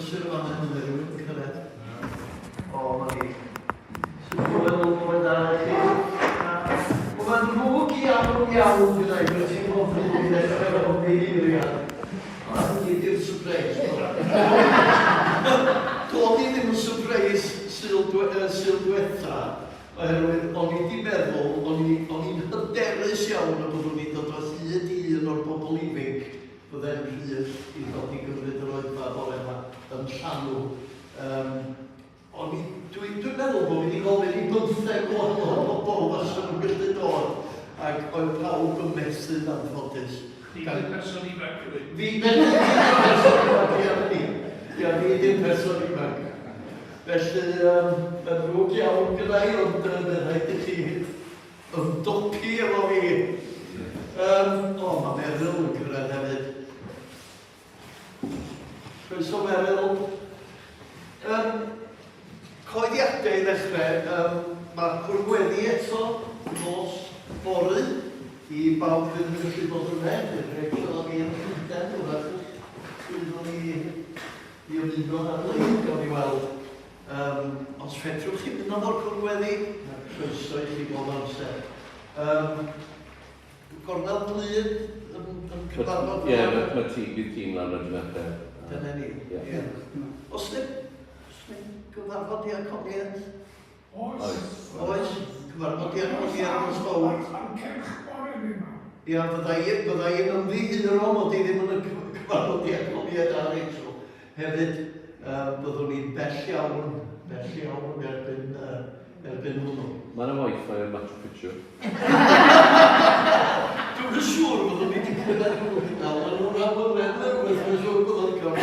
brysur yma yn rhywun yn cyrraedd. O, ma ni. Sy'n bod da i chi. Mae'n rhwg iawn gyda'i bod ti'n gofyn i ddechrau o beiriad. Ond di'r surprise. Doedd i ddim yn surprise syl diwetha. Oherwydd, o'n i wedi meddwl, o'n i'n hyderus iawn o bod nhw'n dod o hyd i un o'r bobl ifig byddai'n rhydd i ddod i gymryd yr oedfa bore yma yn Llanw. Dwi'n meddwl bod fi wedi gofyn i 15 gwahanol o bobl os ydyn nhw'n gallu dod ac oedd pawb yn methu'n anffodus. Fi'n person ifanc gyda. Fi'n person ifanc, ia fi ddim person ifanc. Felly, yn rhwg iawn gyda'i, ond yn rhaid i chi ymdopi efo fi. Mae Meryl yn cyrraedd hefyd. Croeso Meryl. Coeddiadau i ddechrau, mae cwrweddi eto nos fory i bawb fydd yn gallu bod yn red. Rachel a fi yn Llundain, wrach sydd i ymuno ar lein, gawn ni weld. Os fedrwch chi mynd o'r cwrweddi, croeso i chi bob amser. Gornel Blyd yn cyfarfod? Ie, mae tîm lan yn ymwneud. Dyna ni. Os ddim cyfarfod i aconiad? Oes. Cyfarfod i aconiad yn ysgol? Am cerch bore fi yma. Ia, bydda i'n ymddiheuro mod i ddim yn y cyfarfod i aconiad ar Rachel. Hefyd, byddwn ni'n bell iawn erbyn hwnnw. Mae'n y wifi yn Machu Picchu. Dwi'n yn siŵr byddwn ni wedi cyrraedd nhw hynna, ond nhw'n rhan nerfus, dwi'n siŵr byddwn cael.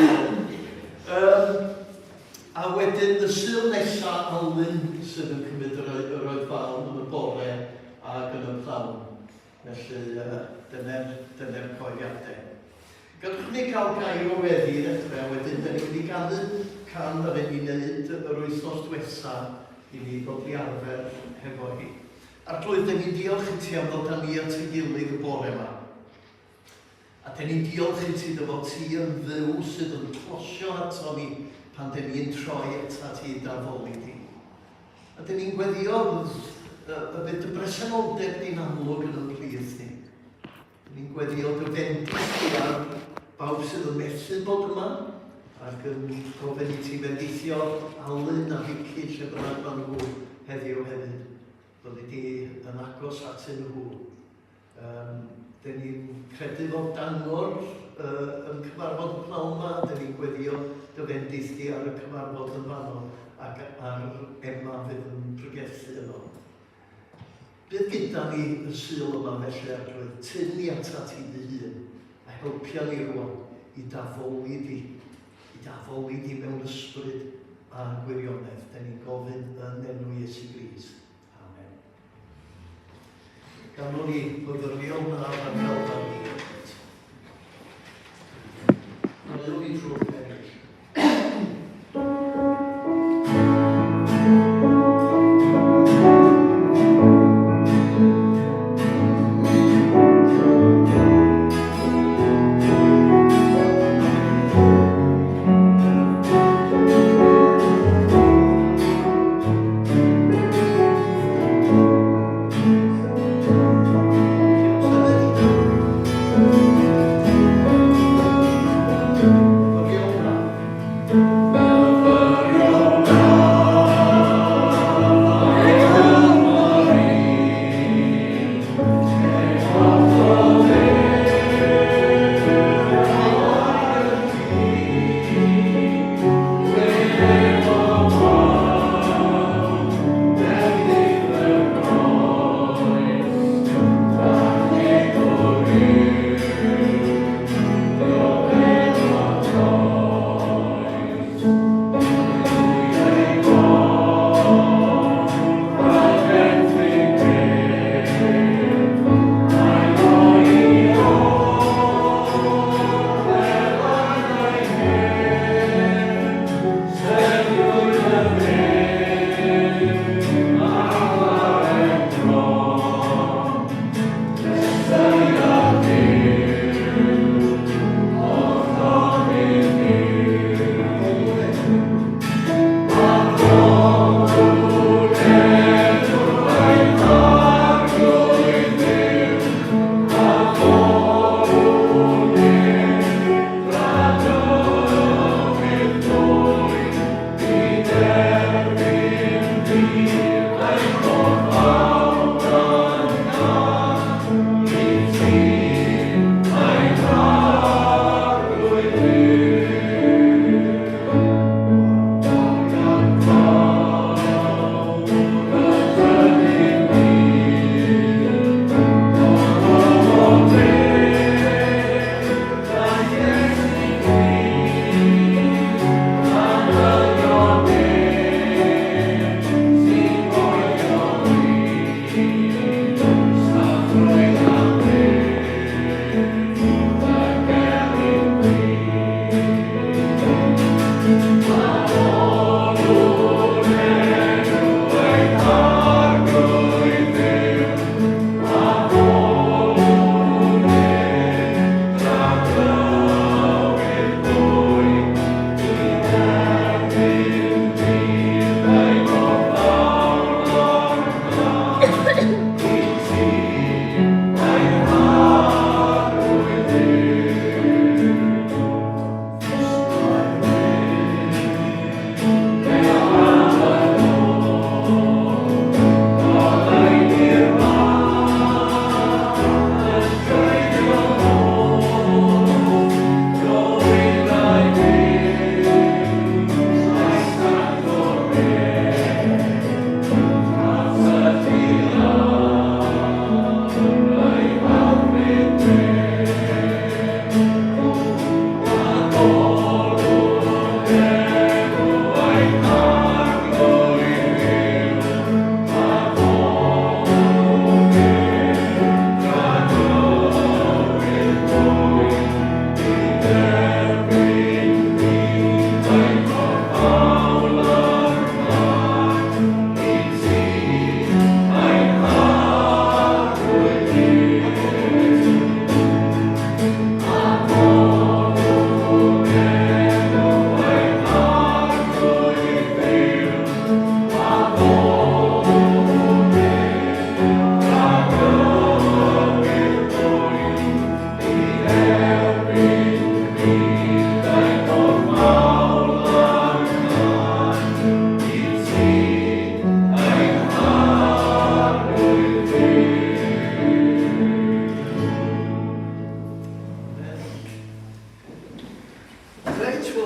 A wedyn, y syl nesaf Alun sydd yn cymryd yr oedfawn yn y bore ac yn y pnawn. Felly, dyna'r coediadau. Gallwch ni gael gair o weddi ddechrau, wedyn da ni wedi ganu can ar ei wneud yr wythnos diwethaf i ni ddod i arfer hefo hi. A'r blwydd, da ni'n diolch i ti am ddod â ni at ei gilydd y bore yma. A da ni'n diolch i ti ddefo ti yn ddew sydd yn plosio ato ni pan da ni'n troi eto ti dafolu di. A da ni'n gweddio y bydd y bresenoldeb ni'n amlwg yn ymhlith ni. Ni'n gweddio dy fendith ti ar bawb sydd yn methu bod yma ac yn gofyn i ti fendithio Alun a Vicky lle bynnag maen nhw heddiw hefyd. Bod ni yn agos atyn nhw. Da ni'n credu fod Dangor yn cyfarfod y pnawn yma, da ni'n gweddio dy fendith ti ar y cyfarfod yn fanno ac ar Emma fydd yn pregethu yno. Bydd gyda ni y syl yma felly ar drwydd tynnu ata ti dy hun a helpio ni rwan i dafolu di mewn ysbryd a gwirionedd. Da ni'n gofyn yn enw Iesu Grist. Amen. Gannwn ni fyddyrio'n ar y fel ni. Gannwn ni trwy'r perill.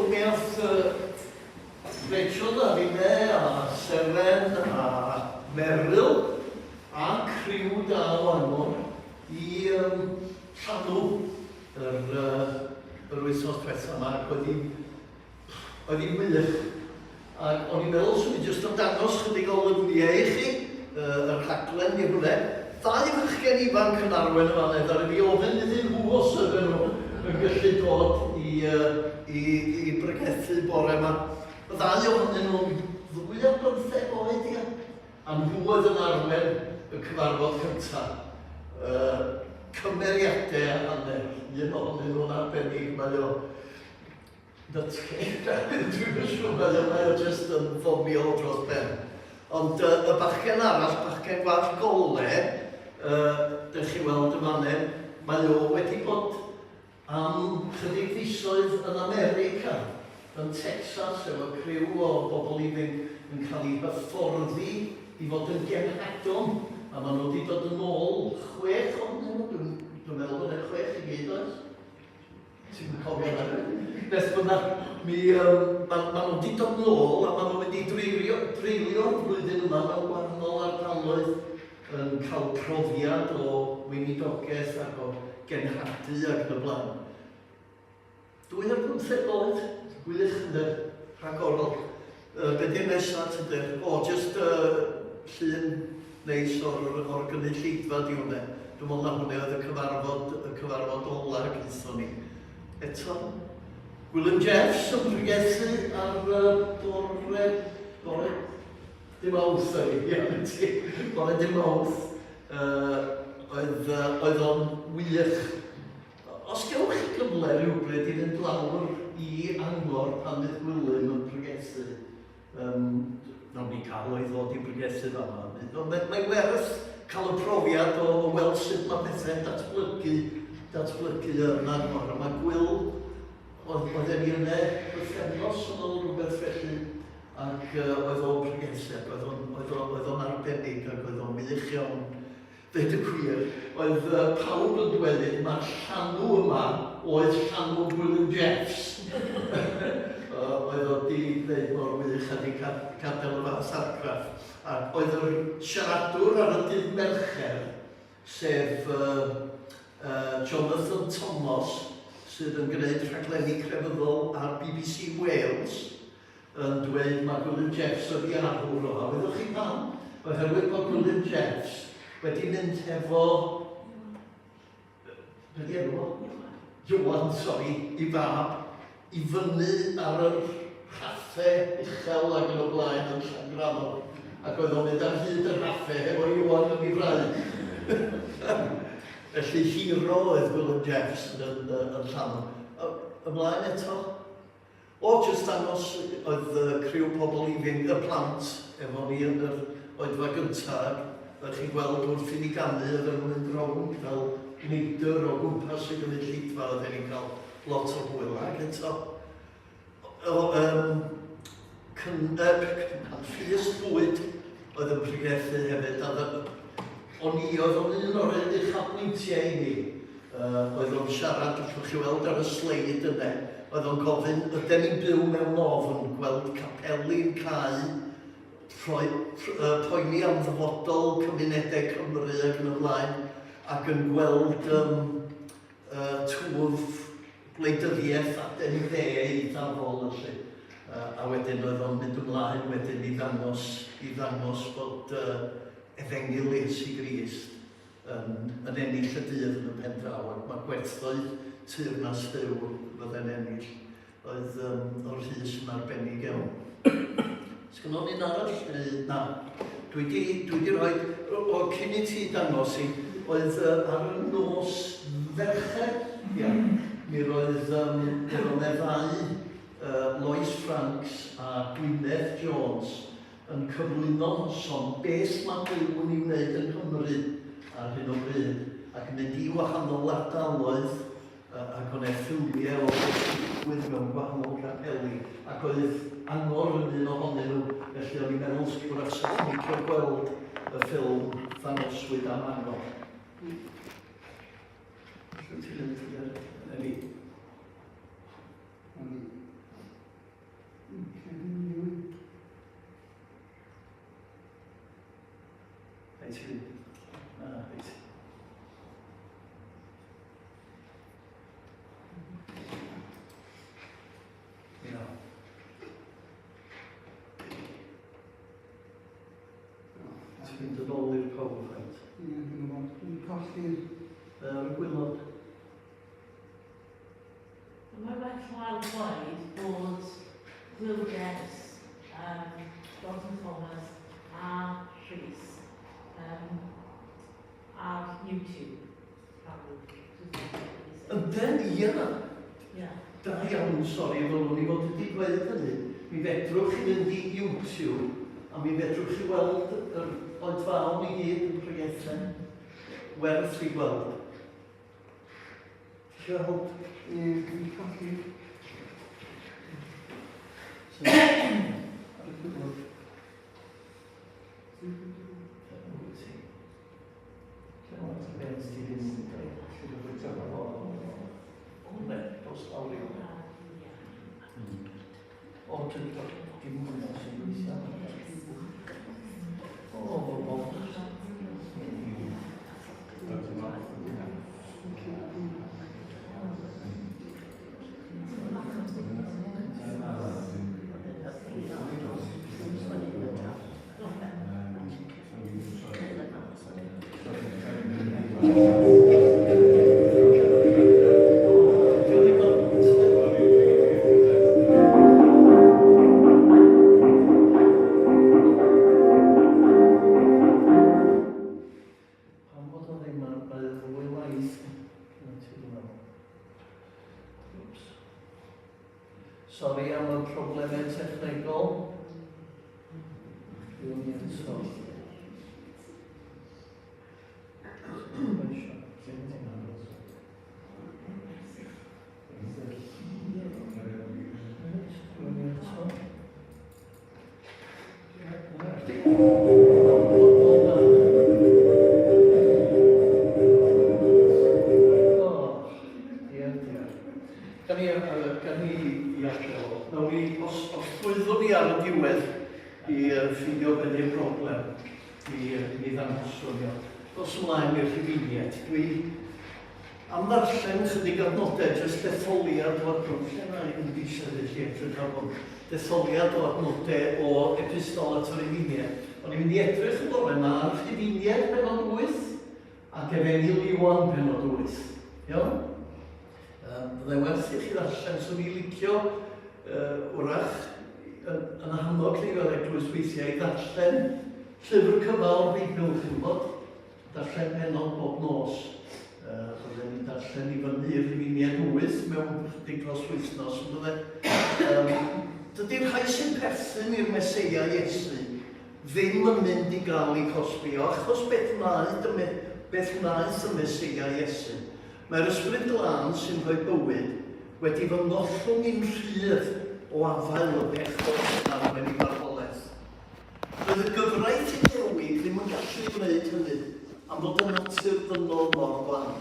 mi oedd Rachel a finne a Seren a Meryl a criw da o anor i llanw yr wythnos diwethaf yma ac oedd hi'n wych. Ac o'n i'n meddwl swn i jyst yn dangos chydig o lyfniau i chi, yr rhaglen neu hwnne. Ddau fachgen ifanc yn arwen y fanedd, ar fi ofyn iddyn nhw os ydyn nhw yn gallu dod i bregethu bore yma. Y ddau ohonyn nhw'n 2 ar 15 oed ia. A nhw oedd yn arwen y cyfarfod cyntaf. Cymeriadau a hanner, un ohonyn nhw'n arbennig, mae o dwi'n siŵr mae o jyst yn ddoniol dros ben. Ond y bachgen arall, bachgen gwallt gole, dych chi weld y manem, mae o wedi bod am chydig fisoedd yn America, yn Texas, efo criw o bobl ifanc yn cael ei hyfforddi i fod yn genhadon. A maen nhw wedi dod yn ôl 6 ohonyn nhw, dwi'n meddwl bod e'n 6 i gyd oes. Ti'n cofio hynny? Nes bynnag, maen nhw wedi dod nôl a maen nhw wedi dreulio'r flwyddyn yma mewn gwahanol ardaloedd yn cael profiad o weinidogaeth ac o genhadu ac yn y blaen. 2 ar 15 oed, gwych ynddo, rhagorol. Be di'r nesaf tydyn? O, jyst llun neis o'r gynulleidfa di hwnne. Dwi'n meddwl na hwnne oedd y cyfarfod ola gydaethon ni. Eto, William Jeffs yn pregethu ar bore dim awth bore dim awth. Oedd o'n wych. Os gewch chi gyfle rhywbryd i fynd lawr i Angor pan fydd William yn pregethu, nawn ni cael o'i ddod i bregethu fama. Mae'n werth cael y profiad o weld sut mae pethau'n datblygu yn Angor. Mae Gwyl oedd e'n yna bythefnos yn ôl rhywbeth felly ac oedd o'n pregethu ac oedd o'n arbennig ac oedd o'n wych iawn. Dweud y gwir, oedd pawb yn dweud mae'r llanw yma oedd llanw William Jeffs. Oedd o di dweud mor wych a di cadel y fath argraff. Ac oedd yr siaradwr ar y dydd Mercher, sef Jonathan Thomas, sydd yn gwneud rhaglenni crefyddol ar BBC Wales, yn dweud mae William Jeffs wedi arwr o. A wedoch chi pam? Oherwydd bod William Jeffs wedi mynd hefo Iwan, i fab i fyny ar yr rhaffau uchel ac yn o blaen yn Llangrannog. Ac oedd o'n mynd ar hyd y rhaffau hefo Iwan yn ei frau. Felly hero oedd William Jeffs yn Llanw. Ymlaen eto. O, jyst dangos oedd criw pobl ifanc, y plant, efo ni yn yr oedfa gyntaf. Rydych chi'n gweld wrth i ni ganu oedd yn mynd rownd fel neidr o gwmpas y gynulleidfa oedd ni'n cael lot o hwyl ag eto. Ffys bwyd oedd yn pregethu hefyd. O'n un o'r uchafbwyntiau i ni. Oedd o'n siarad, allwch chi weld ar y sleid yna. Oedd o'n gofyn, ydyn ni'n byw mewn ofn, gweld capeli'n cau, poeni am ddyfodol cymunedau Cymru ac yn y blaen, ac yn gweld twf gwleidyddiaeth adeg i dde i ddafol felly. A wedyn oedd o'n mynd ymlaen wedyn i ddangos bod Efengil Iesu Grist yn ennill y dydd yn y pen draw, ac mae gwerthoedd Teyrnas Dduw fydde'n ennill. Oedd o'r Rhys yn arbennig iawn. Sgynnon ni'n arall? Na. Dwi di rhoi, o cyn i ti dangos i, oedd ar y nos ferched, mi roedd ddau Lois Franks a Gwyneth Jones yn cyflwyno son beth mae Duw yn ei wneud yn Nghymru ar hyn o bryd, ac yn mynd i wahanol ardaloedd ac o'n ffilmiau o digwydd mewn gwahanol capeli, ac oedd Angor yn un ohonyn nhw, felly o'n i'n meddwl sgwrach sy'n licio gweld y ffilm Ddangoswyd am Angor. Ti'n dod ôl i'r PowerPoint. Ie, dwi'n gwybod. Dwi'n colli'r... Gwylod. Mae'n well ar gwaed bod Will Dennis, Jonathan Thomas a Rhys ar YouTube. Ydyn, ia. Ie. Da iawn, sori, ddylwn ni fod wedi dweud hynny. Mi fedrwch chi fynd i YouTube a mi fedrwch chi weld yr oedfawn i gyd yn Rhygethen. Werth i gweld. Siarad. Ie, dwi'n colli'r... Ar y gwybod. Sori am y problemau technegol. Dwi'n eto. Llwyddwn ni ar y diwedd i ffidio beth yw'r broblem i ddangoswn ni. Os ymlaen i'r rhifiniad, dwi am ddarllen chydig adnodau jyst detholiad o adnodau. Lle na i'n eisiau ddysgu edrych ar hwn. Detholiad o adnodau o epistol at yr rhifiniad. O'n i'n mynd i edrych yn dod yma ar rhifiniad penod 8 ac Efengyl Iwan penod 8. Iawn? Byddai werth i chi ddarllen, so ni'n licio wrach yn hannog chi fel eglwys weithiau i ddarllen llyfr cyfal Beibl, chi'n bod, darllen penod bob nos. Byddai'n ni'n darllen i fyny i'r rhifiniad 8 mewn chydig dros wythnos. Dydy'r rhai sy'n perthyn i'r Meseia Iesu ddim yn mynd i gael ei cosbio, achos beth wnaeth y Meseia Iesu. Mae'r Ysbryd Glân sy'n rhoi bywyd wedi fy ngollwng i'n rhydd o afael y bechod arwen i farwolaeth. Bydd y gyfraith i newid ddim yn gallu gwneud hynny am fod y natur ddynol mor glan.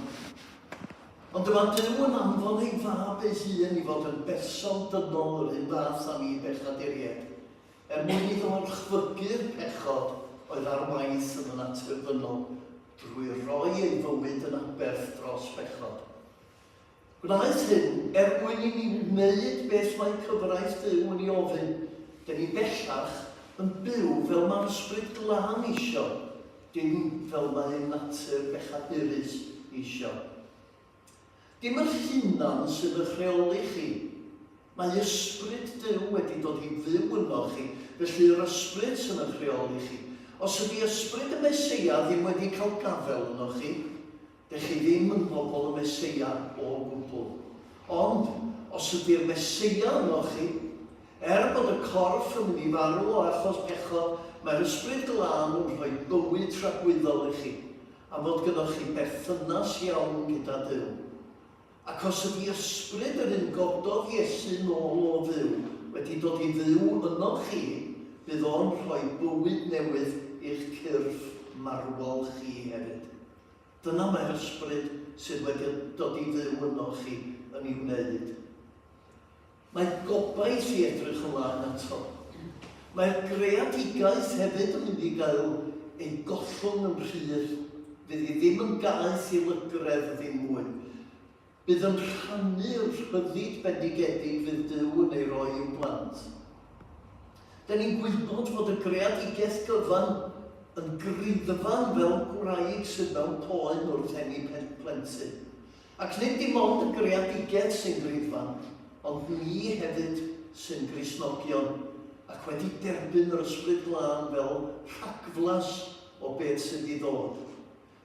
Ond dyma Dyw yn anfon ei fab ei hun i fod yn berson dynol yr un fath am ei bechaduriaid. Mwyn iddo chwygyr pechod oedd ar waith yn y natur ddynol drwy roi ei fywyd yn aberth dros bechod. Gwnaeth hyn mwyn i ni wneud beth mae cyfraith Dyw yn ei ofyn. Den ni bellach yn byw fel mae'r Ysbryd Glân isio, dim fel mae'r natur bechadurus isio. Dim yr hunan sydd yn rheoli chi. Mae Ysbryd Dyw wedi dod i fyw yno chi, felly yr ysbryd sy'n yn rheoli chi. Os ydy ysbryd y Meseia ddim wedi cael gafel yno chi, dych chi ddim yn bobl y Meseia o gwbl. Ond, os ydy'r Meseia yno chi, bod y corff yn mynd i farw o achos pechod, mae'r Ysbryd Glân yn rhoi bywyd rhagwyddol i chi, a fod gyda chi berthynas iawn gyda Dyw. Ac os ydy ysbryd yr un gododd Iesu nôl o fyw wedi dod i fyw yno chi, bydd o'n rhoi bywyd newydd i'ch cyrff marwol chi hefyd. Dyna mae'r ysbryd sydd wedi dod i fyw yno chi yn ei wneud. Mae gobaith i edrych ymlaen ato. Mae'r greadigaeth hefyd yn mynd i gael ei gollwng yn rhydd. Fydd hi ddim yn gaeth i lygredd ddim mwy. Bydd yn rhannu'r rhyddid bendigedig fydd Dyw yn ei roi i'w blant. Da ni'n gwybod fod y greadigaeth gyfan yn gryddfan fel gwraig sydd mewn poen wrth enni plentyn. Ac nid dim ond y greadigedd sy'n gryddfan, ond ni hefyd sy'n Gristnogion ac wedi derbyn yr ysbryd glân fel rhagflas o beth sydd i ddod.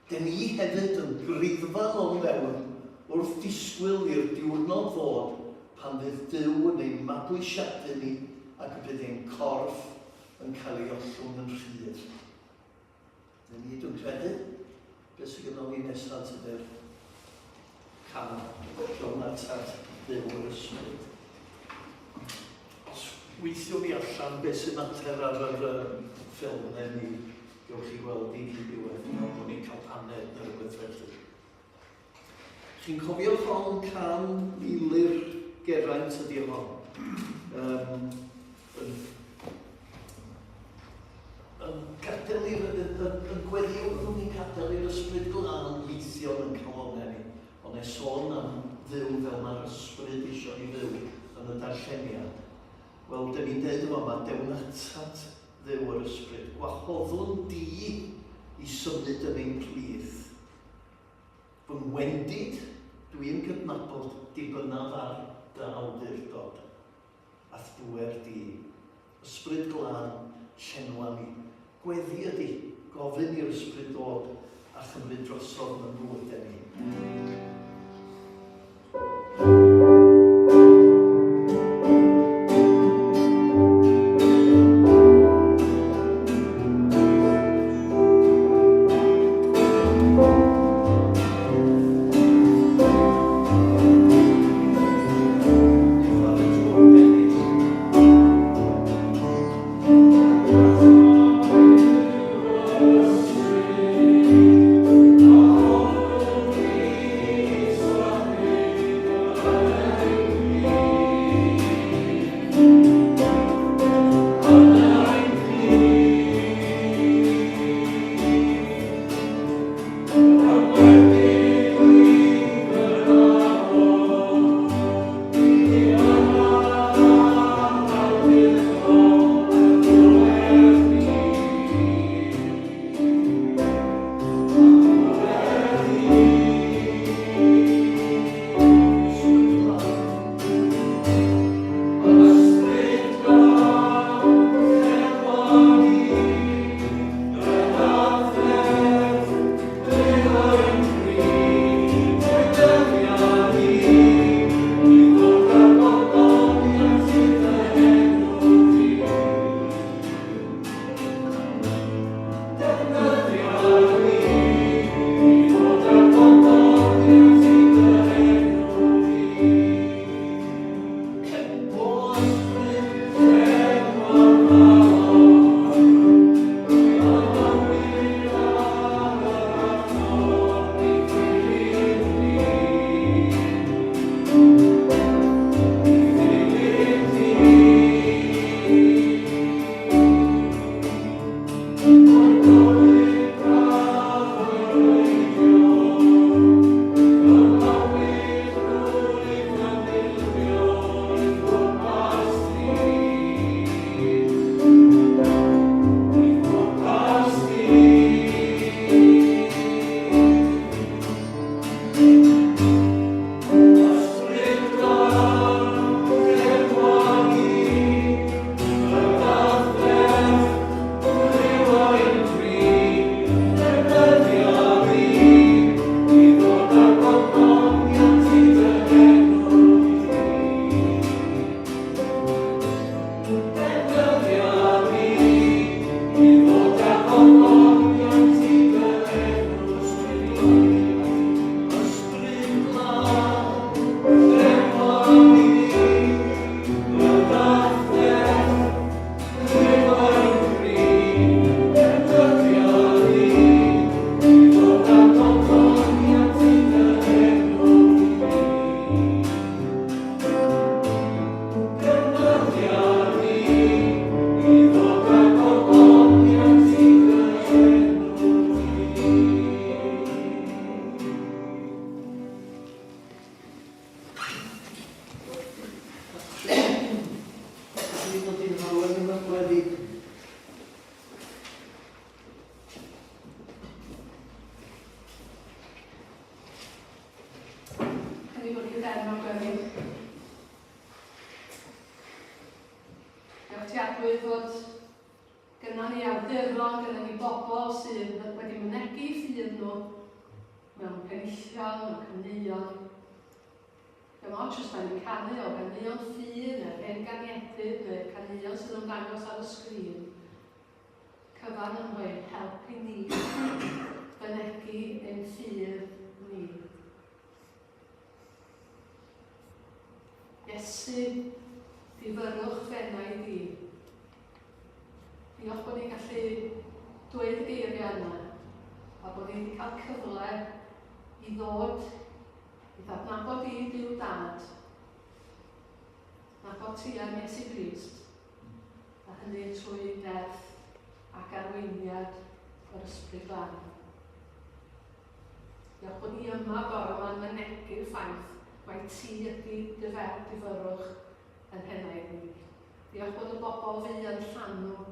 Den ni hefyd yn gryddfan o'n fewn wrth disgwyl i'r diwrnod ddod pan fydd Duw yn ein mabwysiadu ni ac bydd ein corff yn cael ei ollwng yn rhydd. Dyna ni dwi'n credu beth sydd gyda ni nesaf tydi'r cam John at Duw yr ysbryd. Os weithio ni allan beth sy'n mater ar yr ffilm neu ni gewch chi gweld i diwedd bod ni'n cael paned ar y gweithredu. Chi'n cofio hon can milyr Geraint ydi hon. Yn gadael yn gweddiw nhw'n ni'n gadael i'r ysbryd glân yn weithio yn calonau ni. Ond e sôn am dduw fel mae'r ysbryd eisiau ni dduw yn y darlleniad. Wel, dyn ni'n dweud yma, dewnatat dduw yr ysbryd. Gwahoddwn di i symud yn ein plith. Fy ngwendid, dwi'n gydnabod dibynnaf ar dy awdurdod. Ath dŵer di, ysbryd glân, llenwa ni. Gweddi ydi, gofyn i'r ysbryd dod a chymryd drosodd yn bywydau ni. oherwydd fod gyda ni awduron, gyda ni bobl sydd wedi mynegu ffydd nhw mewn penillion, mewn caneuon. Dim ond jyst da ni'n canu o ganeuon ffydd, neu'r hen ganiadydd, neu'r caneuon sydd yn dangos ar y sgrin. Cyfan yn dweud helpu ni fynegu ein ffydd ni. Iesu, difyrwch fennau di. Diolch bod ni'n gallu dweud y geiriau yna, a bod ni wedi cael cyfle i ddod i ddadnabod i Duw Dad, nabod ti am Iesu Grist, a hynny trwy deddf ac arweiniad o'r Ysbryd Glân. Diolch bod ni yma bore yma'n mynegu'r ffaith mai ti ydy difyrwch yn hennau ni. Diolch bod y bobl fi yn Llanw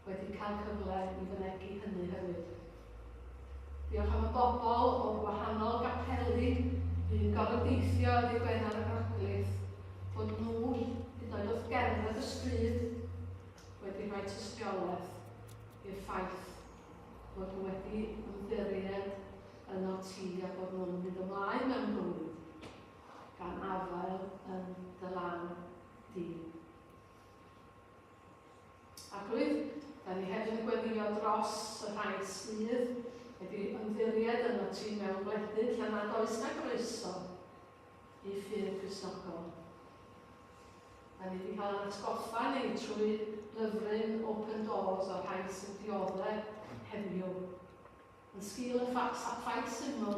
wedi cael cyfle i fynegu hynny hefyd. Diolch am y bobl o'r wahanol gapeli sy'n gorfod deithio i Gwener y Groglith, bod nhw hyd yn oed wrth gerdded y stryd wedi rhoi tystiolaeth i'r ffaith bod nhw wedi ymddiried yno ti a bod nhw'n mynd ymlaen mewn bywyd gan afael yn dy lan di. Ac wyth, da ni hefyd yn gweddio dros y rhai sydd wedi ymddiried yno ti mewn gwledydd lle nad oes na groeso i ffydd Cristnogol. Da ni wedi cael yn atgoffa ni trwy lyfryn Open Doors o'r rhai sy'n dioddau heddiw. Yn sgil y ffaith syml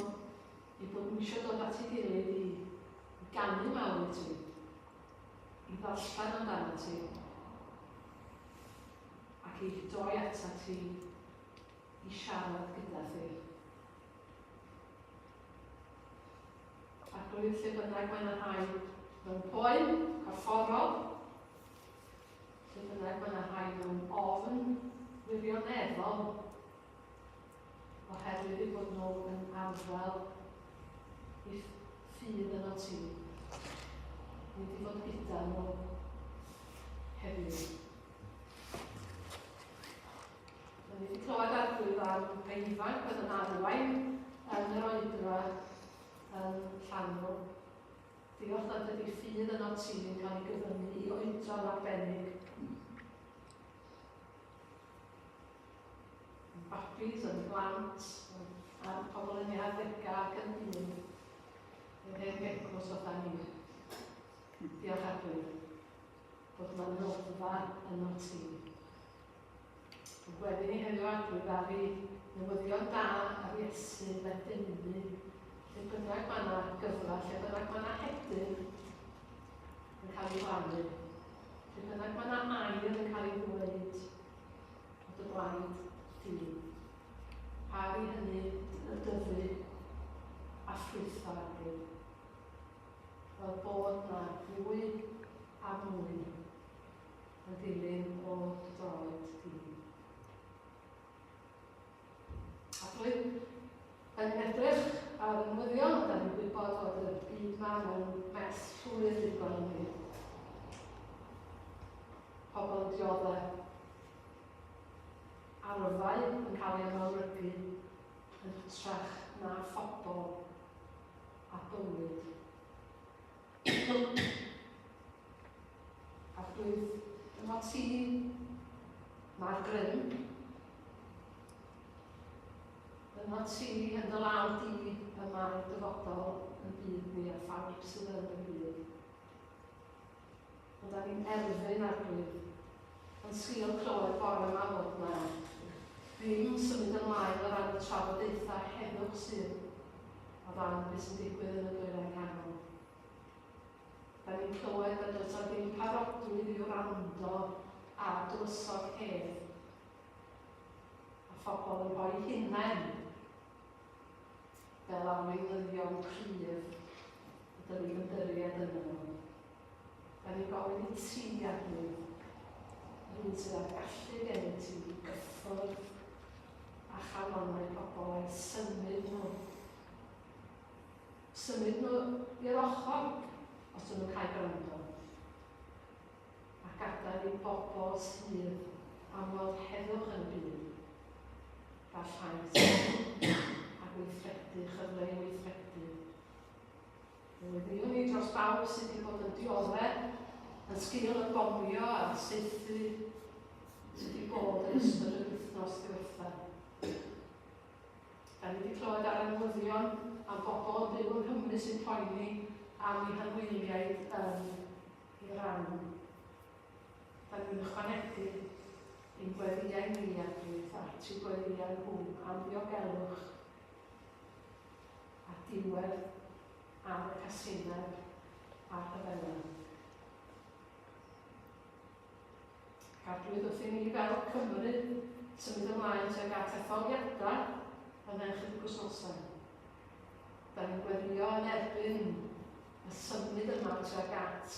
i bod nhw eisiau dod at ei gilydd i ganu mawr i ti, i ddarllen amdano ti, ac i droi ata ti i siarad gyda thi. Ac rwy'n lle bynnag mae'n rhai mewn poen, corfforol, lle bynnag mae'n rhai mewn ofn wirioneddol, oherwydd i bod nhw yn arfel i ffydd yno ti. Ni wedi fod gyda nhw heddiw. Ni wedi clywed arglwydd am rhai ifanc oedd yn arwain yn yr oedra yn Llanw. Diolch nad ydy ffydd yno ti yn cael ei gyfynnu i oedran arbennig. Babis, yn blant, a pobl yn ei arddega ac yn dyn. Yn hen gegwrs o dan ni. Diolch arglwydd bod yma'n nodfa yno ti. Wedyn ni heddiw arglwydd ar ei newyddion da ar Iesu ddefnyddu lle bynnag mae yna gyfle, lle bynnag mae yna hedyn yn cael ei blannu, lle bynnag mae yna air yn cael ei ddweud o dy blaid di. Par i hynny y dyfu a ffrwytho arglwydd. Fel bod yna fwy a mwy yn dilyn o dy droed di. Ac rwy'n edrych ar y newyddion, da ni'n gwybod fod y byd yma mewn mes llwyr ddigon ni. Pobl yn dioddau arfau yn cael ei ymwrygu yn hytrach na phobl a bywyd. Ac rwy'n yma ti mae'r grym, yma ti yn dy law di y mae'r dyfodol yn byd ni a phawb sydd yn y byd. Ond da ni'n erfyn arglwydd yn sgil clywed bore yma fod yna ddim symud ymlaen o ran y trafodaethau heddwch sydd o ran beth sy'n digwydd yn y dwyrain ganol. Da ni'n clywed na does ddim parodrwydd i wrando a dywysog hedd a phobl yn rhoi hunain fel arweinyddion cryf ydyn ni'n ymdiried yno nhw. Da ni'n gofyn i ti arglwydd rhywun sydd â'r gallu gen ti i gyffwrdd a chalonnau pobl a'i symud nhw. Symud nhw i'r ochr os ydyn nhw'n cael gwrando. A gadael fel i bobl sydd am weld heddwch yn y byd, gall llais a gweithredu, chyfle i weithredu. Wedyn ni dros bawb sydd wedi bod yn dioddef, yn sgil y bomio a'r saethu sydd wedi bod yn ystod y wythnos diwethaf. Da ni wedi clywed ar ymwyddion am bobl yn byw yng Nghymru sy'n poeni am eu hanwyliaid i ran. Da ni'n ychwanegu ein gweddiau ni at i'w gweddiau nhw am ddiogelwch a diwedd am y casineb a'r hyfenau. Cadwyd wrth i ni fel Cymru symud ymlaen tuag at etholiadau yn chydig wythnosau. Da ni'n gweddio yn erbyn y symud yma tuag at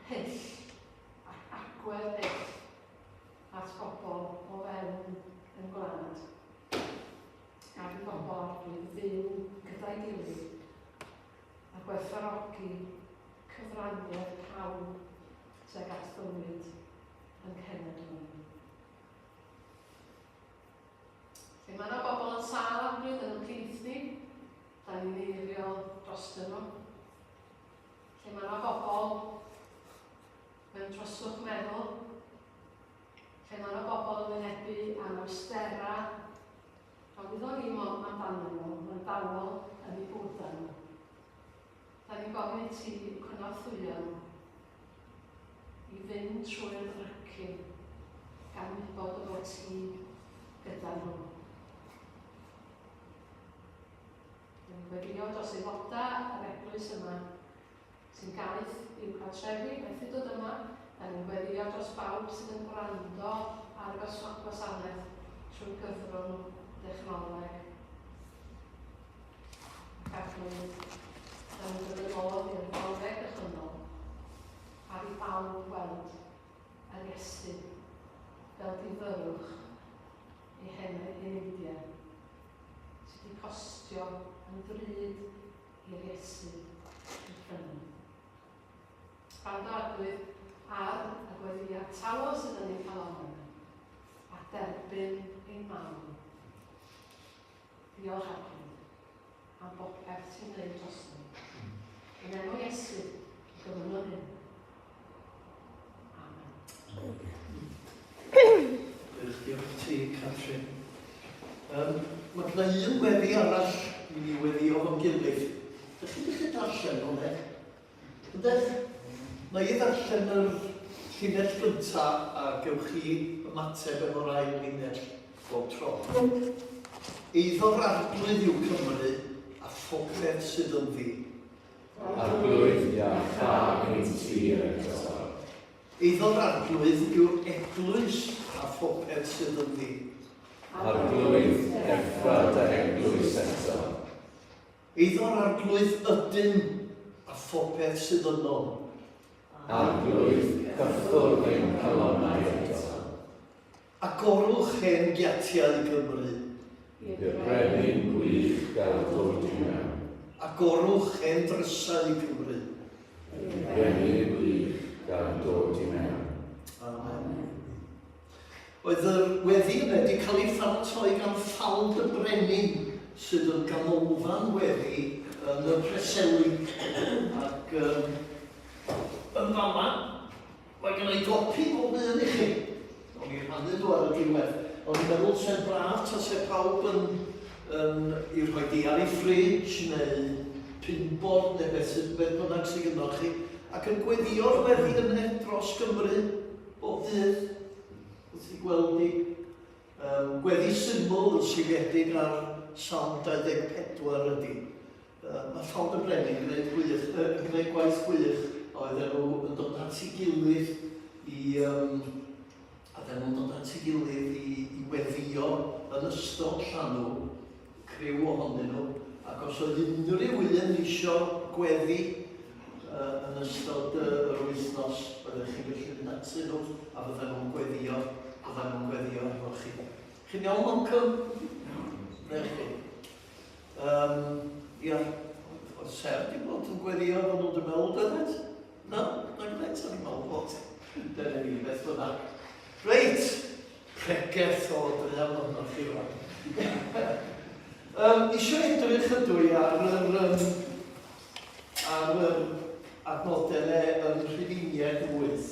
hyll ac agwedd hyll at bobl o fewn yn gwlad. A bydd bobl arglwydd fyw gyda'i gilydd a gwerthfawrogi cyfraniad pawb tuag at bywyd yn cenedl. Lle mae yna bobl yn sâl arglwydd yn y plith ni, da ni'n eiriol drostyn nhw. Lle mae yna bobl mewn troswch meddwl, lle mae yna bobl yn wynebu am awstera, a wyddwn ni mod amdanyn nhw, mae'n dawel yn ei bwrdd nhw. Da ni'n gofyn i ti cynorthwyo i fynd trwy'r drycyn gan wybod o fod ti gyda nhw. Da ni'n gweddio dros aelodau yr eglwys yma sy'n gaeth i'w cartrefi, methu dod yma. Da ni'n gweddio dros bawb sydd yn gwrando ar y gwasanaeth trwy gyfrwng dechnoleg. Ac arglwydd, da ni'n dod yn ôl i'r fawreg dychynol ar i bawb weld yr Iesu fel difyrwch ei heneidiau sydd wedi costio yn drud i'r Iesu yn prynu. Gwrando arglwydd ar y gweddiad tawel sydd yn ei cael o'n a derbyn ein mawn. Diolch arglwydd am bopeth sy'n gwneud dros ni. Yn enw Iesu, gyfnod hyn. Amen. Diolch ti, Catrin. Mae gyda un weddi arall i ni weddio fo'n gilydd. Ydych chi'n gallu darllen hwnne? Ydych? Na i ddarllen yr llinell gyntaf a gewch chi ymateb efo rai linell bob tro. Eiddo'r arglwydd yw Cymru a phopeth sydd yn ddi. Arglwydd iach a ein tir eto. Eiddo'r arglwydd yw'r eglwys a phopeth sydd yn ddi. Arglwydd effrad a eglwys eto. Eiddo'r arglwydd ydyn a phopeth sydd yno. Arglwydd cyffwrdd ein calonau eto. Agorwch hen giatiau Cymru. I'r brenin gwych gael dod i mewn. Agorwch hen drysau Cymru. I'r brenin gwych gael dod i mewn. Amen. Oedd yr weddi yna wedi cael ei pharatoi gan ffald y brenin sydd yn ganolfan weddi yn y Preseli. Ac yn fama, mae gen i gopi o un i chi. O'n i'n rhannu nhw ar y diwedd. O'n i'n meddwl se'n braf tas e pawb i rhoi di ar ei ffridge neu pinboard neu beth bynnag sydd gyda chi. Ac yn gweddio'r weddi yna dros Gymru bob dydd. Wrth i gweld i gweddi syml yn syliedig ar Psalm 24 ydy. Mae ffawd y brenin yn gwneud gwaith gwych oedd nhw yn dod at ei gilydd i weddio yn ystod llanw criw ohonyn nhw. Ac os oedd unrhyw un eisiau gweddi yn ystod yr wythnos, byddech chi'n gallu mynd atyn nhw a fydden nhw'n gweddio efo chi. Chi'n iawn, Malcolm? Ne chi? Ia, oedd Ser di bod yn gweddio efo nhw'n dy meddwl, dydyd? No, na'n gwneud, o'n i'n meddwl bod. bynnag. Reit, pregeth o dreial yno chi rwan. Isio edrych ydw i ar adnodau yn Rhufeiniaid 8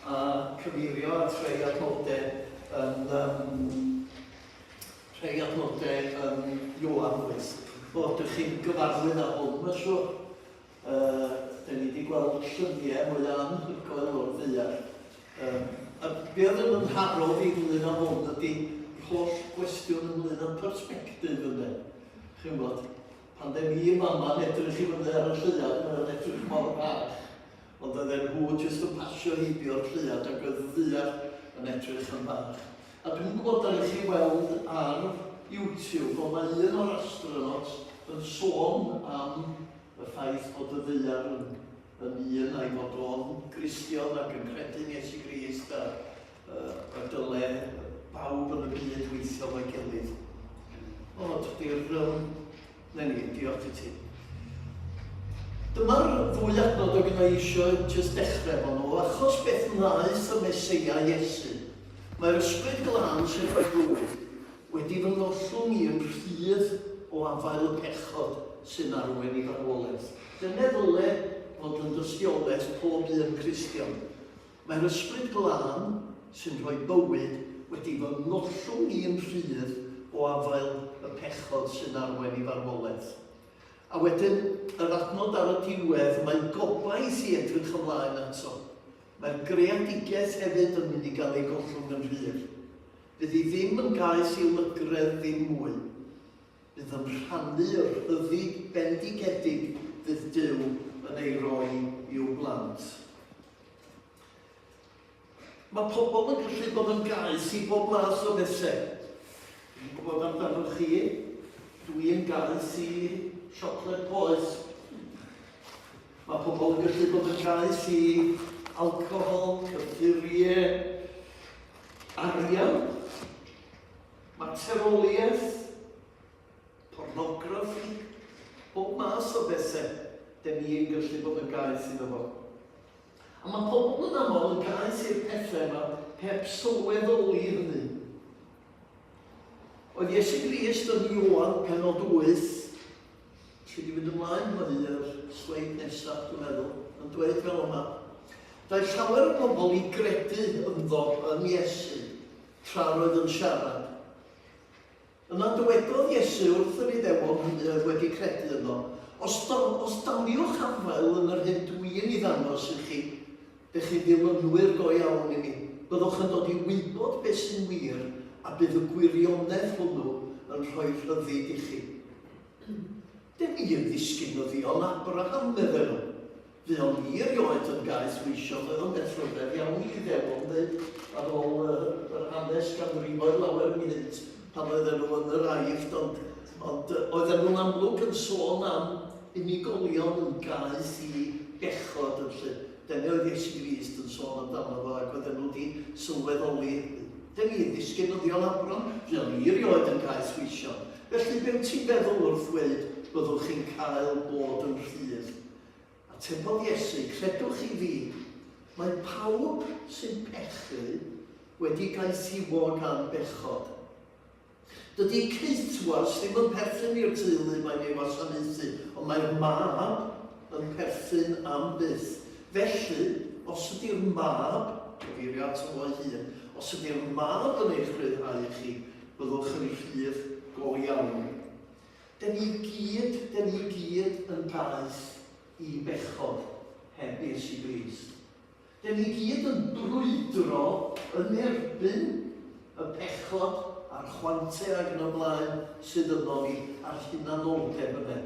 a cyfeirio at rhai adnodau yn Ioan 8. Bod ych chi'n gyfarwydd â hwn, mae'n siŵr. Da ni wedi gweld lluniau mwy anhygoel o'r ddeall. Be oedd yn ynharo fi ynglyn â hwn ydy holl gwestiwn ynglyn â persbectif yna. Chi'n bod, pan da ni i mama'n edrych i fyny ar y lleiad, mae'n edrych mor bach. Ond oedd nhw jyst yn pasio heibio'r lleiad ac oedd ddeall yn edrych yn bach. A dwi'n gwybod ar eich chi weld ar YouTube bod mae un o'r astronauts yn sôn am y ffaith bod y ddeall yn un a'i fod o'n Gristion ac yn credu'n Iesu Grist a dyle bawb yn y byd weithio fo'i gilydd. O, diolch i ti. Dyma'r ddwy adnod o gyda eisiau jyst dechrau efo nhw, achos beth wnaeth y Meseia Iesu. Mae'r ysbryd glân sy'n rhoi bwyd wedi fy ngollwng i yn rhydd o afael y pechod sy'n arwen i farwolaeth. Dyna ddyle fod yn dystiolaeth pob un Cristion. Mae'r ysbryd glân sy'n rhoi bywyd wedi fy ngollwng i yn rhydd o afael y pechod sy'n arwen i farwolaeth. A wedyn, yr adnod ar y diwedd, mae gobaith i edrych ymlaen ato. Mae'r greadigaeth hefyd yn mynd i gael ei gollwng yn rhydd. Fydd hi ddim yn gaeth i'w lygredd ddim mwy. Bydd yn rhannu yr rhyddid bendigedig fydd Duw yn ei roi i'w blant. Mae pobl yn gallu bod yn gaeth i bob math o bethau. Dwi'n gwybod amdano chi, dwi'n gaeth i siocled poeth. Mae pobl yn gallu bod yn gaeth i alcohol, cyffuriau, arian, materoliaeth, pornograffi, bob math o bethau da ni yn gallu bod yn gaeth iddo fo. A mae pobl yn aml yn gaeth i'r pethau yma heb sylweddoli hynny. Oedd Iesu Grist yn Ioan penod 8, lle di fynd ymlaen hynny yr sleid nesaf, dwi'n meddwl, yn dweud fel yma. Daeth llawer o bobl i gredu ynddo yn Iesu tra roedd yn siarad. Yna dywedodd Iesu wrth yr Iddewon hynny oedd wedi credu yno, os daliwch afael yn yr hyn dwi'n ei ddangos i chi, bych chi ddilynwyr go iawn i mi. Byddwch yn dod i wybod beth sy'n wir a bydd y gwirionedd hwnnw yn rhoi rhyddid i chi. Dim i yn ddisgyn o ddion Abraham meddwl. Fe o'n ni erioed yn gaeth weisio, oedd yn beth rhywbeth iawn i ddewon dweud ar ôl yr hanes ganrifoedd lawer munud pan oedden nhw yn yr aifft, ond oedden nhw'n amlwg yn sôn am unigolion yn gaeth i bechod yn lle. Dyna oedd Iesu Grist yn sôn amdano fo ac oedden nhw wedi sylweddoli. Dyna ni'n ddisgyn o ddion Abraham, fe o'n ni erioed yn gaeth weisio. Felly be wyt ti'n feddwl wrth ddweud byddwch chi'n cael bod yn rhydd? A tebodd Iesu, credwch i fi, mae pawb sy'n pechu wedi gaethiwo gan bechod. Dydy ceithwas ddim yn perthyn i'r teulu mae'n ei wasanaethu, ond mae'r mab yn perthyn am byth. Felly, os ydy'r mab, gyfeirio ato fo'i hun, os ydy'r mab yn eich rhyddhau i chi, byddwch yn rhydd go iawn. Da ni gyd yn gaeth i bechod heb Iesu Grist. Da ni gyd yn brwydro yn erbyn y pechod a'r chwantau ac yn y blaen sydd yno ni a'r hunanoldeb yna.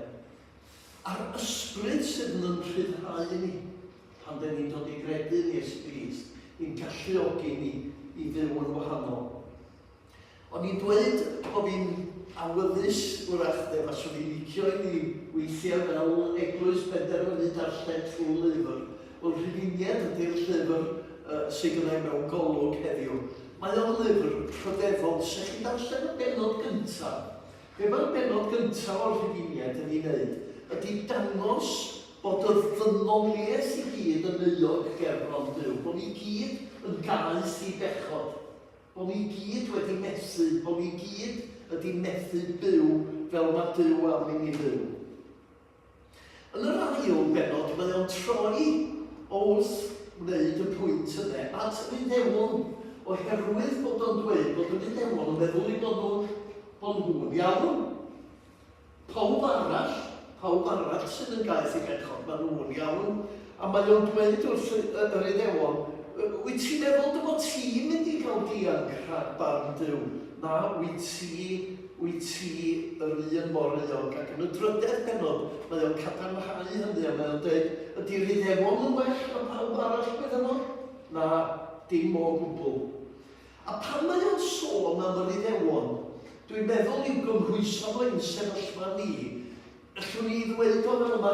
A'r ysbryd sydd yn rhyddhau ni pan da ni'n dod i gredu yn Iesu Grist, i'n galluogi ni i fyw yn wahanol. O'n i'n dweud bod fi'n awyddus wrach de, fas o'n i'n licio i ni weithiau fel eglwys penderfynu darllen trwy lyfr. Wel, Rhufeiniaid ydy'r llyfr sydd gyda'i mewn golwg heddiw. Mae o'n lyfr rhyfeddol sy'n chi'n darllen y benod gyntaf. Be mae'r benod gyntaf o'r Rhufeiniaid yn ei wneud ydy dangos bod y ddynoliaeth i gyd yn euog gerbron Duw, bod ni gyd yn gaeth i bechod, bod ni gyd wedi methu, bod ni gyd wedi methu byw fel mae Duw am i ni fyw. Yn yr ail benod, mae o'n troi wrth wneud y pwynt yna at yr Iddewon oherwydd bod o'n dweud bod yr Iddewon yn meddwl i bod nhw'n iawn. Pawb arall sydd yn gaeth i bechod, mae nhw'n iawn. A mae o'n dweud wrth yr Iddewon, wyt ti'n meddwl dy bod ti'n mynd i gael dianc rhag barn Duw? Na, wyt ti yr un mor euog. Ac yn y drydedd benod, mae o'n cadarnhau hynny, a mae o'n dweud, ydy'r Iddewon yn well na pawb arall bydd yno? Na, dim o gwbl. A pan mae o'n sôn am yr Iddewon, dwi'n meddwl i'w gymhwyso fo'n sefyllfa ni, allwn ni ddweud o fel yma,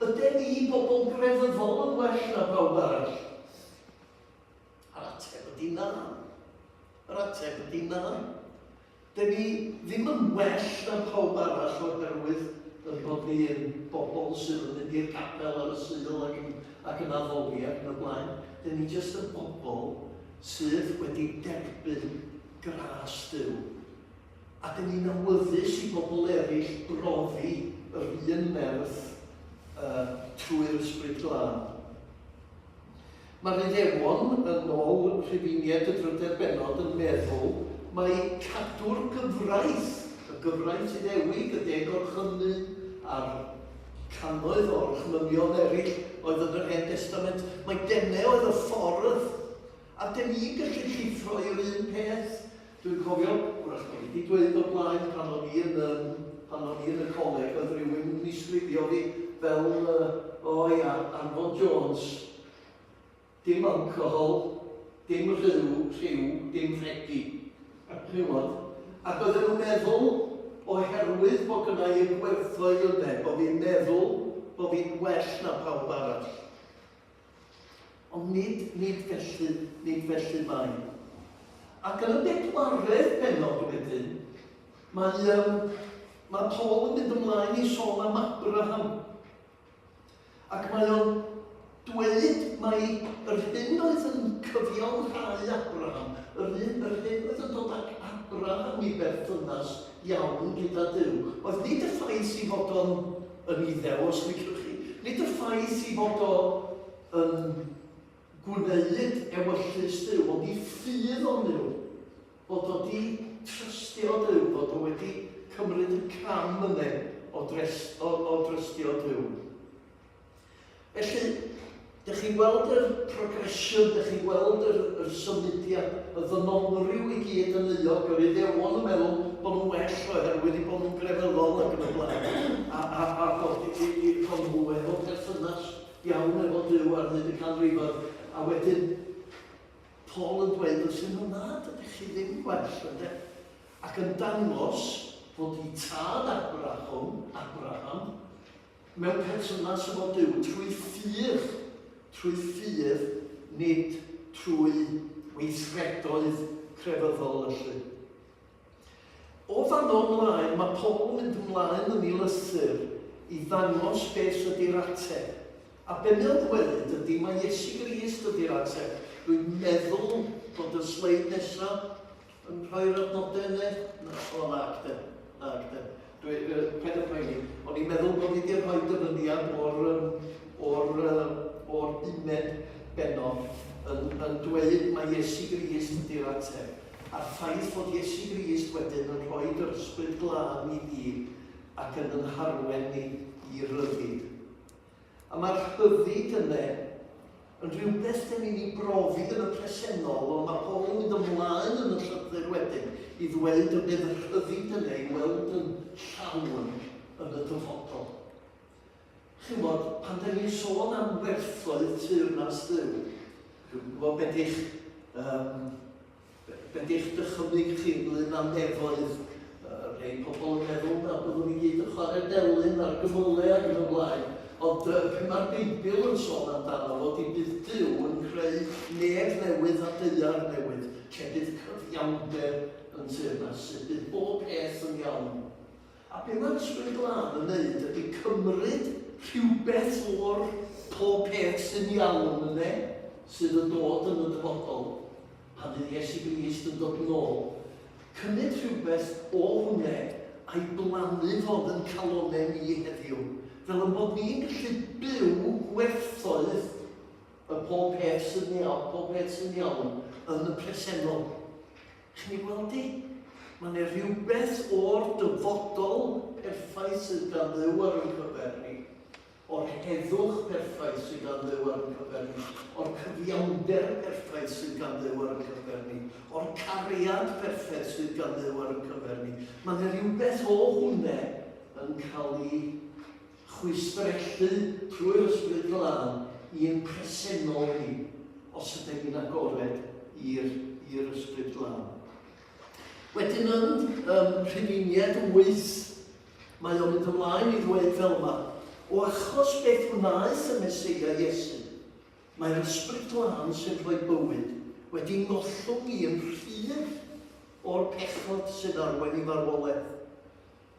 ydyn ni bobl grefyddol yn well na pawb arall? Yr ateb ydy na. Yr ateb ydy na. Dyn ni ddim yn well na pawb arall oherwydd yn bod ni yn bobl sydd yn mynd i'r capel ar y Sul ac yn addoli ac yn y blaen. Dyn ni jyst yn bobl sydd wedi derbyn gras Duw. A dyn ni'n awyddus i bobl eraill brofi yr un merth trwy'r Ysbryd Glân. Mae'r Iddewon yn ôl Rhufeiniaid y drydedd benod yn meddwl mae cadw'r gyfraith, y gyfraith Iddewig, y deg orchynnu a'r cannoedd o orchmynion eraill oedd yn yr Hen Testament, mae denne oedd y ffordd, a dyn ni'n gallu llithro i'r un peth. Dwi'n cofio, wrach ni wedi dweud o blaen pan o'n i yn y coleg, oedd rhywun yn disgrifio fi fel, Anfon Jones, dim alcohol, dim rhyw, dim rhegi. Ac oedden nhw'n meddwl oherwydd bod gyda i'r gwerthoedd yna, bod fi'n meddwl bod fi'n well na pawb arall. Ond nid felly mai. Ac yn y bedwaredd benod wedyn, mae Paul yn mynd ymlaen i sôn am Abraham. Ac mae o'n dweud mai yr hyn oedd yn cyfiawnhau Abraham, yr hyn oedd yn dod ag Abraham i berthynas iawn gyda Duw. Oedd nid y ffaith i fod o'n yn Iddew, os liciwch chi, nid y ffaith i fod o'n gwneud ewyllus Duw, ond i ffydd o Duw, bod o wedi trystio Duw, bod o wedi cymryd y cam yna o drystio Duw. Felly, dych chi'n gweld yr progresiwn, dych chi'n gweld yr symudiad, y ddynolryw i gyd yn euog, yr Iddewon yn meddwl bod nhw'n well oherwydd i bod nhw'n grefyddol ac yn y blaen, a bod nhw efo berthynas iawn efo Duw ar hyd y canrifoedd. A wedyn, Paul yn dweud wrth nhw, na, dydych chi ddim gwell, ynddo? Ac yn dangos fod i tad Abraham, mewn perthynas efo Duw trwy ffydd, nid trwy weithredoedd crefyddol felly. O fanno ymlaen, mae Paul yn mynd ymlaen yn ei lythyr i ddangos beth ydy'r ateb. A be mae'n dweud ydy mae Iesu Grist ydy'r ateb. Dwi'n meddwl bod y sleid nesaf yn rhoi'r adnodau yna. Nagde. Paid y poeni. O'n i'n meddwl bod i wedi rhoi dyfyniad o'r bumed benod yn dweud mae Iesu Grist ydy'r ateb. A'r ffaith fod Iesu Grist wedyn yn rhoi'r Ysbryd Glân i ni ac yn harwen ni i ryddid. A mae'r rhyddid yna yn rhywbeth dyn ni'n ei brofi yn y presennol, ond mae Paul yn mynd ymlaen yn y llythyr wedyn i ddweud y bydd y rhyddid yna i weld yn llawn yn y dyfodol. Chi'n bod, pan dyn ni'n sôn am werthoedd teyrnas Duw, chi'n gwybod beth dychymyg chi ynglyn â nefoedd. Rhai pobl yn meddwl na byddwn ni gyd yn chwarae delyn ar gymylau ac yn y blaen. Ond pan mae'r Beibl yn sôn amdano fod i bydd Duw yn creu neb newydd a deuar newydd, lle bydd cyfiawnder yn teyrnas, sydd bydd bob peth yn iawn. A be mae'r Ysbryd Glân yn neud ydy cymryd rhywbeth o'r pob peth sy'n iawn yna sydd yn dod yn y dyfodol pan fydd Iesu Grist yn dod yn ôl. Cymryd rhywbeth o hwnna a'i blannu fod yn calonau ni heddiw. Fel yn bod ni'n gallu byw gwerthoedd y pob peth sy'n iawn yn y presennol. Chi'n ei gweld di? Mae yna rhywbeth o'r dyfodol perffaith sydd gan ddew ar ein cyfer ni, o'r heddwch perffaith sydd gan ddew ar ein cyfer ni, o'r cyfiawnder perffaith sydd gan ddew ar ein cyfer ni, o'r cariad perffaith sydd gan ddew ar ein cyfer ni. Mae yna rhywbeth o hwnna yn cael ei chwistrellu trwy'r ysbryd glân i'n presennol ni, os ydym ni'n agored i'r ysbryd glân. Wedyn yn Rhufeinied 8, mae o'n mynd ymlaen i ddweud fel yma, o achos beth wnaeth y Meseia Iesu, mae'r ysbryd glân sy'n rhoi bywyd wedi ngollwng i yn rhydd o'r pechod sy'n arwain i farwolaeth.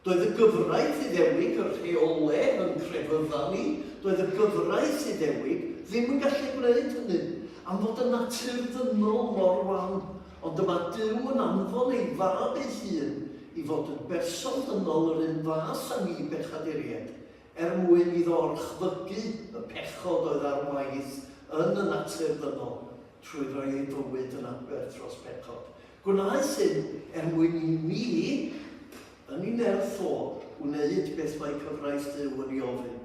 Doedd y gyfraith Iddewig yr rheolau yn crefydda ni, doedd y gyfraith Iddewig ddim yn gallu gwneud hynny, am fod y natur ddynol mor wan. Ond dyma Duw yn anfon ei fab ei hun i fod yn berson dynol yr un fas â ni bechaduriaid, mwyn iddo orchfygu y pechod oedd ar waith yn y natur ddynol trwy roi ei fywyd yn aber dros pechod. Gwnaeth hyn mwyn i ni, yn ei nerth o, wneud beth mae cyfraith Duw yn ei ofyn.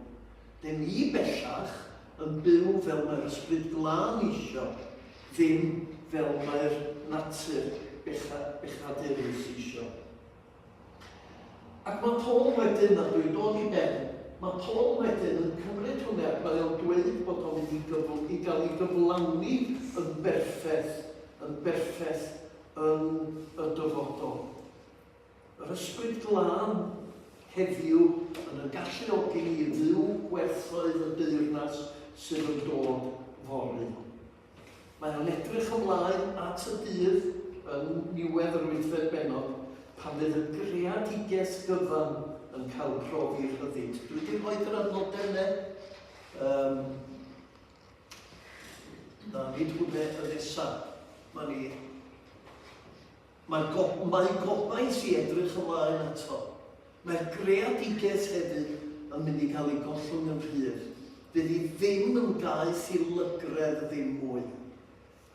De ni bellach yn byw fel mae'r ysbryd glân isio, ddim fel mae'r natur bechadurus isio. Ac mae Paul wedyn, a dwi'n dod i ben, mae Paul wedyn yn cymryd hwnna, mae o'n dweud bod o'n mynd i gael ei gyflawni yn berffaith yn y dyfodol. Yr ysbryd glân heddiw yn y galluogi ni i ddiw gwerthoedd y deyrnas sydd yn dod fory. Mae o'n edrych ymlaen at y dydd yn niwedd yr 8fed bennod pan fydd y greadigaeth gyfan yn cael profi'r rhyddid. Dwi wedi rhoi yr adnodau yna. Na, nid hwnna y nesaf. Mae gobaith i edrych ymlaen ato. Mae'r greadigaeth hefyd yn mynd i cael ei gollwng yn rhydd. Fydd hi ddim yn gaeth i lygredd ddim mwy.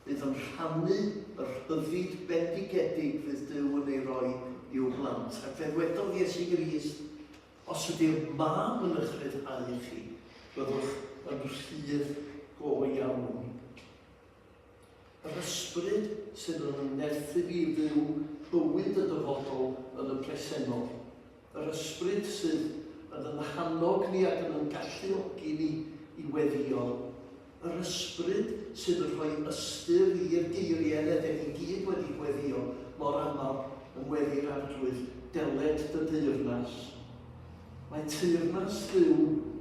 Fydd yn rhannu yr rhyddid bendigedig fydd Duw yn ei roi i'w blant. Ac fe ddwedodd Iesu Grist, os ydy'r mab yn eich rhyddhau i chi, byddwch yn rhydd go iawn. Yr ysbryd sydd yn ymnerthu i fyw bywyd y dyfodol yn y presennol. Yr ysbryd sydd yn hannog ni ac yn galluogi ni i weddio. Yr ysbryd sydd yn rhoi ystyr i'r geiriau na dyn ni gyd wedi weddio mor aml yn weddi'r arglwydd deled dy deyrnas. Mae teyrnas Duw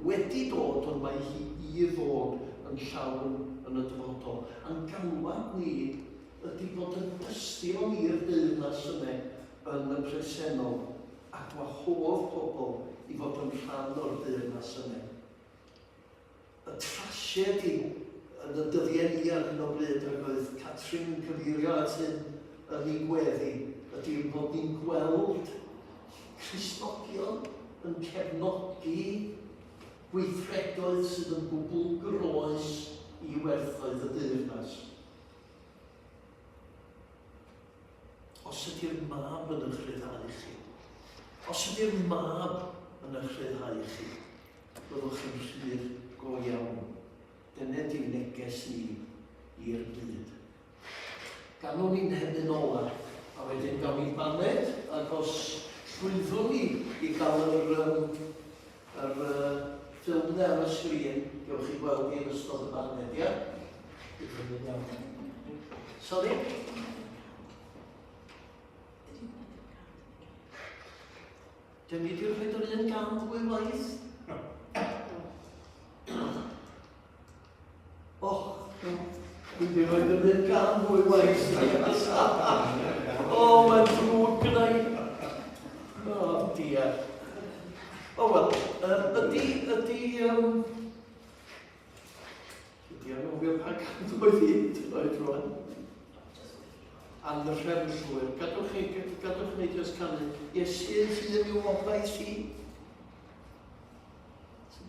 wedi dod ond mae hi i ddod yn llawn yn y dyfodol. A'n galwad ni ydy bod yn dystion i'r deyrnas yna yn y presennol a gwahodd pobl i fod yn rhan o'r deyrnas yna. Y trasied yn y dyddiau ni ar hyn o bryd ac oedd Catrin yn cyfeirio at hyn yn ei gweddi ydy bod ni'n gweld Cristnogion yn cefnogi gweithredoedd sydd yn gwbl groes i werthoedd y deyrnas. Os ydy'r mab yn eich rhyddhau chi, os ydy'r mab yn eich rhyddhau chi, byddwch yn rhydd go iawn. Dyna di neges ni i'r byd. Ganwn ni'n henyn ola, a wedyn gawn ni baned, ac os llwyddwn ni i gael yr ffilm na ar y sgrin, gewch chi gweld ni yn ystod y baned, ia? Sorry? Dyn ni wedi rhaid yr un gan ddwy waith? Dwi'n wedi rhaid yr un gan ddwy waith. Mae'n drwg gyda i. O, diar. O, wel, Ydy anghofio pa cadwyd i oed rwan. And the Rhemswyr. Gadwch ni just canu. Iesu sydd yn i'w obaith i.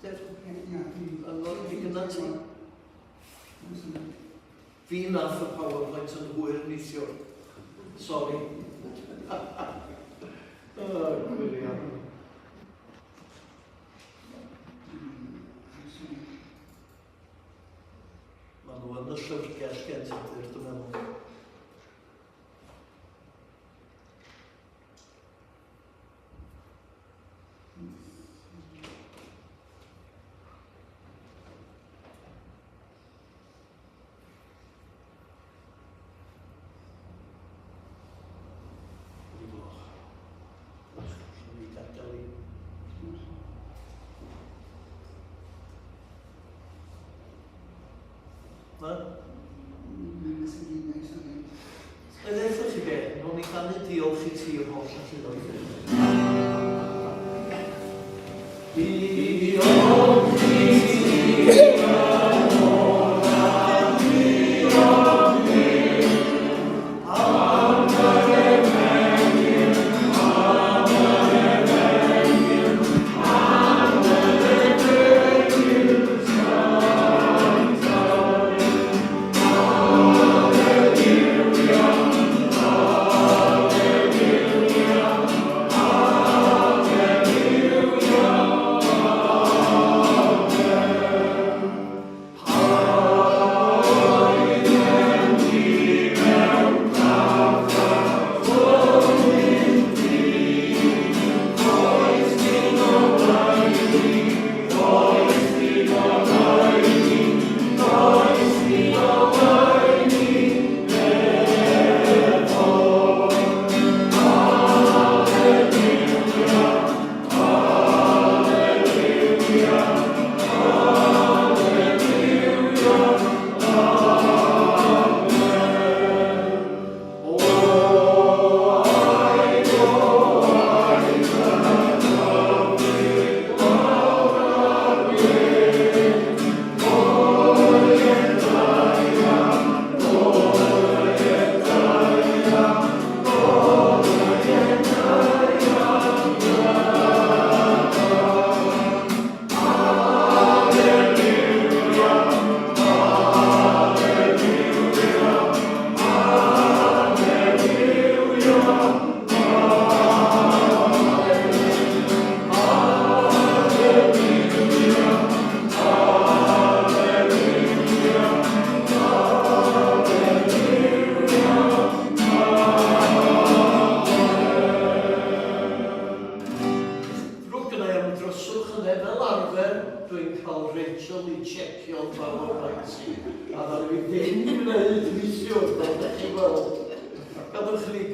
Yn oed fi gyda ti. Fi nath y PowerPoint yn hwyr neithiwr. Sorry. Gwirion. Maen nhw yn y llyfrgell gen tydyr, dwi'n meddwl. Mae'n eithaf chi be, nhw'n ei canu diolch i ti o'r holl allan o'r Diolch i ti. Dwi'n cael Rachel i checio'n PowerPoint i. A dda fi ddim gwneud neithiwr, fel ydych chi weld. Gadwch chi